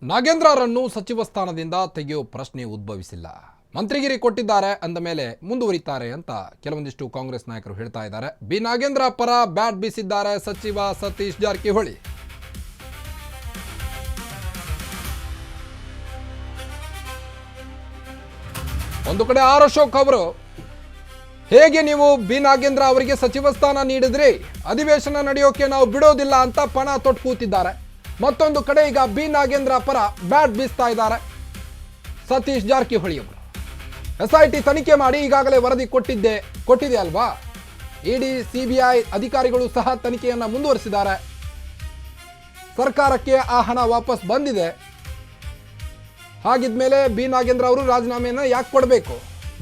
ನಾಗೇಂದ್ರರನ್ನು ಸಚಿವ ಸ್ಥಾನದಿಂದ ತೆಗೆಯುವ ಪ್ರಶ್ನೆ ಉದ್ಭವಿಸಿಲ್ಲ. ಮಂತ್ರಿಗಿರಿ ಕೊಟ್ಟಿದ್ದಾರೆ ಅಂದ ಮೇಲೆ ಮುಂದುವರಿತಾರೆ ಅಂತ ಕೆಲವೊಂದಿಷ್ಟು ಕಾಂಗ್ರೆಸ್ ನಾಯಕರು ಹೇಳ್ತಾ ಇದ್ದಾರೆ. ಬಿ ನಾಗೇಂದ್ರ ಪರ ಬ್ಯಾಟ್ ಬೀಸಿದ್ದಾರೆ ಸಚಿವ ಸತೀಶ್ ಜಾರಕಿಹೊಳಿ. ಒಂದು ಕಡೆ ಆರ್ ಅಶೋಕ್ ಅವರು ಹೇಗೆ ನೀವು ಬಿ ನಾಗೇಂದ್ರ ಅವರಿಗೆ ಸಚಿವ ಸ್ಥಾನ ನೀಡಿದ್ರಿ, ಅಧಿವೇಶನ ನಡೆಯೋಕೆ ನಾವು ಬಿಡೋದಿಲ್ಲ ಅಂತ ಪಣ ತೊಟ್ಟು ಕೂತಿದ್ದಾರೆ. ಮತ್ತೊಂದು ಕಡೆ ಈಗ ಬಿ ನಾಗೇಂದ್ರ ಪರ ಬ್ಯಾಟ್ ಬೀಸ್ತಾ ಇದ್ದಾರೆ ಸತೀಶ್ ಜಾರಕಿಹೊಳಿ ಅವರು. SIT ತನಿಖೆ ಮಾಡಿ ಈಗಾಗಲೇ ವರದಿ ಕೊಟ್ಟಿದೆ ಅಲ್ವಾ. ಇಡಿ CBI ಅಧಿಕಾರಿಗಳು ಸಹ ತನಿಖೆಯನ್ನ ಮುಂದುವರಿಸಿದ್ದಾರೆ. ಸರ್ಕಾರಕ್ಕೆ ಆ ಹಣ ವಾಪಸ್ ಬಂದಿದೆ. ಹಾಗಿದ್ಮೇಲೆ ಬಿ ನಾಗೇಂದ್ರ ಅವರು ರಾಜೀನಾಮೆಯನ್ನು ಯಾಕೆ ಕೊಡಬೇಕು?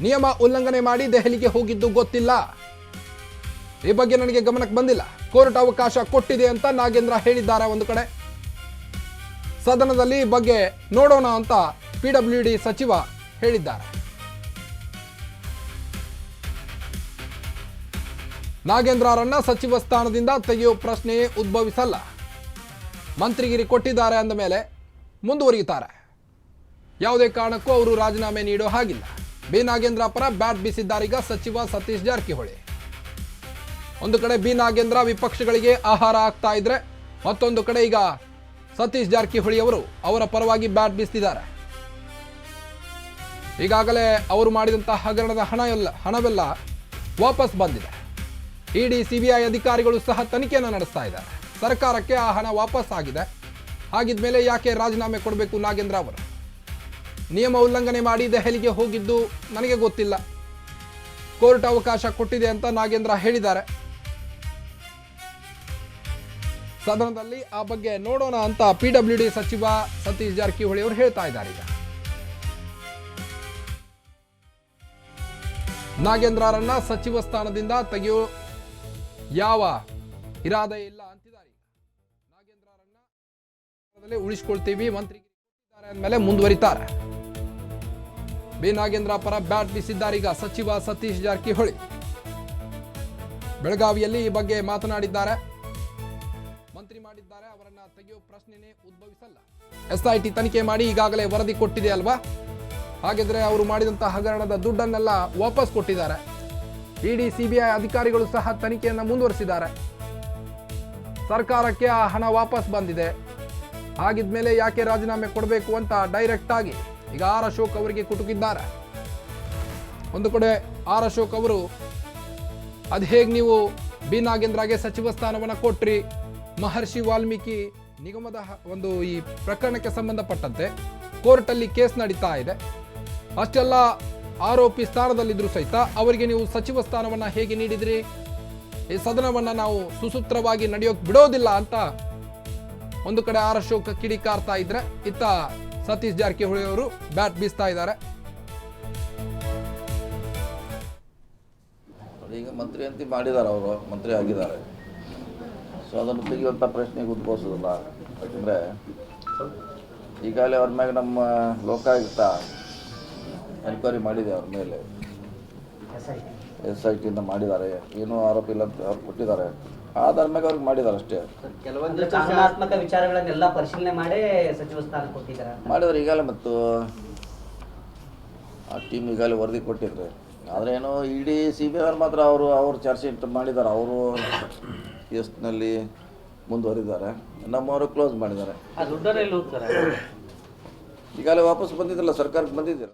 ನಿಯಮ ಉಲ್ಲಂಘನೆ ಮಾಡಿ ದೆಹಲಿಗೆ ಹೋಗಿದ್ದು ಗೊತ್ತಿಲ್ಲ, ಈ ಬಗ್ಗೆ ನನಗೆ ಗಮನಕ್ಕೆ ಬಂದಿಲ್ಲ, ಕೋರ್ಟ್ ಅವಕಾಶ ಕೊಟ್ಟಿದೆ ಅಂತ ನಾಗೇಂದ್ರ ಹೇಳಿದ್ದಾರೆ. ಒಂದು ಕಡೆ ಸದನದಲ್ಲಿ ಈ ಬಗ್ಗೆ ನೋಡೋಣ ಅಂತ PWD ಸಚಿವ ಹೇಳಿದ್ದಾರೆ. ನಾಗೇಂದ್ರರನ್ನ ಸಚಿವ ಸ್ಥಾನದಿಂದ ತೆಗೆಯುವ ಪ್ರಶ್ನೆಯೇ ಉದ್ಭವಿಸಲ್ಲ. ಮಂತ್ರಿಗಿರಿ ಕೊಟ್ಟಿದ್ದಾರೆ ಅಂದ ಮೇಲೆ ಮುಂದುವರಿಯುತ್ತಾರೆ. ಯಾವುದೇ ಕಾರಣಕ್ಕೂ ಅವರು ರಾಜೀನಾಮೆ ನೀಡೋ ಹಾಗಿಲ್ಲ. ಬಿ ನಾಗೇಂದ್ರ ಪರ ಬ್ಯಾಟ್ ಬೀಸಿದ್ದಾರೀಗ ಸಚಿವ ಸತೀಶ್ ಜಾರಕಿಹೊಳಿ. ಒಂದು ಕಡೆ ಬಿ ನಾಗೇಂದ್ರ ವಿಪಕ್ಷಗಳಿಗೆ ಆಹಾರ ಆಗ್ತಾ ಇದ್ರೆ, ಮತ್ತೊಂದು ಕಡೆ ಈಗ ಸತೀಶ್ ಜಾರಕಿಹೊಳಿ ಅವರು ಅವರ ಪರವಾಗಿ ಬ್ಯಾಟ್ ಬೀಸ್ತಿದ್ದಾರೆ. ಈಗಾಗಲೇ ಅವರು ಮಾಡಿದಂತಹ ಹಗರಣದ ಹಣವೆಲ್ಲ ವಾಪಸ್ ಬಂದಿದೆ. ಇಡಿ CBI ಅಧಿಕಾರಿಗಳು ಸಹ ತನಿಖೆಯನ್ನು ನಡೆಸ್ತಾ ಇದ್ದಾರೆ. ಸರ್ಕಾರಕ್ಕೆ ಆ ಹಣ ವಾಪಸ್ ಆಗಿದೆ. ಹಾಗಿದ್ಮೇಲೆ ಯಾಕೆ ರಾಜೀನಾಮೆ ಕೊಡಬೇಕು ನಾಗೇಂದ್ರ ಅವರು? ನಿಯಮ ಉಲ್ಲಂಘನೆ ಮಾಡಿ ದೆಹಲಿಗೆ ಹೋಗಿದ್ದು ನನಗೆ ಗೊತ್ತಿಲ್ಲ, ಕೋರ್ಟ್ ಅವಕಾಶ ಕೊಟ್ಟಿದೆ ಅಂತ ನಾಗೇಂದ್ರ ಹೇಳಿದ್ದಾರೆ. ಸದನದಲ್ಲಿ ಆ ಬಗ್ಗೆ ನೋಡೋಣ ಅಂತ PWD ಸಚಿವ ಸತೀಶ್ ಜಾರಕಿಹೊಳಿ ಅವರು ಹೇಳ್ತಾ ಇದ್ದಾರೆ. ಈಗ ನಾಗೇಂದ್ರರನ್ನ ಸಚಿವ ಸ್ಥಾನದಿಂದ ತೆಗೆಯೋ ಯಾವ ಇರಾದೆ ಇಲ್ಲ ಅಂತಿದ್ದಾರೆ. ನಾಗೇಂದ್ರರನ್ನ ಉಳಿಸ್ಕೊಳ್ತೀವಿ, ಮಂತ್ರಿ ಅಂದಮೇಲೆ ಮುಂದುವರಿತಾರೆ. ಬಿ ನಾಗೇಂದ್ರ ಪರ ಬ್ಯಾಟ್ ಬೀಸಿದ್ದಾರೆ ಈಗ ಸಚಿವ ಸತೀಶ್ ಜಾರಕಿಹೊಳಿ. ಬೆಳಗಾವಿಯಲ್ಲಿ ಈ ಬಗ್ಗೆ ಮಾತನಾಡಿದ್ದಾರೆ. ಮಂತ್ರಿ ಮಾಡಿದ್ದಾರೆ, ಅವರನ್ನ ತೆಗೆಯುವ ಪ್ರಶ್ನೆನೇ ಉದ್ಭವಿಸಲ್ಲ. SIT ತನಿಖೆ ಮಾಡಿ ಈಗಾಗಲೇ ವರದಿ ಕೊಟ್ಟಿದೆ ಅಲ್ವಾ. ಹಾಗಿದ್ರೆ ಅವರು ಮಾಡಿದಂತಹ ಹಗರಣದ ದುಡ್ಡನ್ನೆಲ್ಲ ವಾಪಸ್ ಕೊಟ್ಟಿದ್ದಾರೆ. ಇಡಿ CBI ಅಧಿಕಾರಿಗಳು ಸಹ ತನಿಖೆಯನ್ನು ಮುಂದುವರಿಸಿದ್ದಾರೆ. ಸರ್ಕಾರಕ್ಕೆ ಆ ಹಣ ವಾಪಸ್ ಬಂದಿದೆ. ಹಾಗಿದ್ಮೇಲೆ ಯಾಕೆ ರಾಜೀನಾಮೆ ಕೊಡಬೇಕು ಅಂತ ಡೈರೆಕ್ಟ್ ಆಗಿ ಈಗ ಆರ್ ಅಶೋಕ್ ಅವರಿಗೆ ಕುಟುಕಿದ್ದಾರೆ. ಒಂದು ಕಡೆ ಆರ್ ಅಶೋಕ್ ಅವರು ಅದು ಹೇಗೆ ನೀವು ಬಿ ನಾಗೇಂದ್ರಗೆ ಸಚಿವ ಸ್ಥಾನವನ್ನು ಕೊಟ್ರಿ, ಮಹರ್ಷಿ ವಾಲ್ಮೀಕಿ ನಿಗಮದ ಒಂದು ಈ ಪ್ರಕರಣಕ್ಕೆ ಸಂಬಂಧಪಟ್ಟಂತೆ ಕೋರ್ಟಲ್ಲಿ ಕೇಸ್ ನಡೀತಾ ಇದೆ, ಅಷ್ಟೆಲ್ಲ ಆರೋಪಿ ಸ್ಥಾನದಲ್ಲಿದ್ದರೂ ಸಹಿತ ಅವರಿಗೆ ನೀವು ಸಚಿವ ಸ್ಥಾನವನ್ನು ಹೇಗೆ ನೀಡಿದ್ರಿ? ಈ ಸದನವನ್ನು ನಾವು ಸುಸೂತ್ರವಾಗಿ ನಡೆಯೋಕೆ ಬಿಡೋದಿಲ್ಲ ಅಂತ ಒಂದು ಕಡೆ ಆರ್ ಅಶೋಕ್ ಕಿಡಿಕಾರ್ತಾ ಇದ್ರೆ, ಇತ್ತ ಸತೀಶ್ ಜಾರಕಿಹೊಳಿ ಅವರು ಬ್ಯಾಟ್ ಬೀಸ್ತಾ ಇದ್ದಾರೆ. ಈಗ ಮಂತ್ರಿ ಅಂತ ಮಾಡಿದ್ದಾರೆ, ಅವರು ಮಂತ್ರಿ ಆಗಿದ್ದಾರೆ. ಸೊ ಅದನ್ನು ತೆಗೆಯುವಂಥ ಪ್ರಶ್ನೆಗೆ ಉದ್ಭವಿಸೋದಿಲ್ಲ. ಯಾಕಂದರೆ ಈಗಾಗಲೇ ಅವ್ರ ಮ್ಯಾಗ ನಮ್ಮ ಲೋಕಾಯುಕ್ತ ಎನ್ಕ್ವೈರಿ ಮಾಡಿದೆ, ಅವ್ರ ಮೇಲೆ SIT ಮಾಡಿದ್ದಾರೆ. ಏನೂ ಆರೋಪ ಇಲ್ಲ ಅಂತ ಅವ್ರು ಕೊಟ್ಟಿದ್ದಾರೆ. ಆಧಾರ ಮ್ಯಾಗ ಅವ್ರಿಗೆ ಮಾಡಿದ್ದಾರೆ ಅಷ್ಟೇ. ಕೆಲವೊಂದು ಕಾನೂನಾತ್ಮಕ ವಿಚಾರಗಳನ್ನೆಲ್ಲ ಪರಿಶೀಲನೆ ಮಾಡಿ ಸಚಿವ ಸ್ಥಾನ ಕೊಟ್ಟಿದ್ದಾರೆ ಮಾಡಿದ್ದಾರೆ ಈಗಾಗಲೇ. ಮತ್ತು ಆ ಟೀಮ್ ಈಗಾಗಲೇ ವರದಿ ಕೊಟ್ಟಿದ್ರು. ಆದರೆ ಏನೋ ಇಡೀ CBI ಅವ್ರು ಮಾತ್ರ ಅವರು ಚಾರ್ಜ್ ಶೀಟ್ ಮಾಡಿದ್ದಾರೆ. ಅವರು ಕೇಸ್ನಲ್ಲಿ ಮುಂದುವರಿದ್ದಾರೆ. ನಮ್ಮವರು ಕ್ಲೋಸ್ ಮಾಡಿದ್ದಾರೆ. ದುಡ್ಡನ್ನು ಎಲ್ಲಿ ಹೋಗ್ತಾರೆ? ಈಗಾಗಲೇ ವಾಪಸ್ ಬಂದಿದ್ರಲ್ಲ, ಸರ್ಕಾರಕ್ಕೆ ಬಂದಿದ್ದೀರ.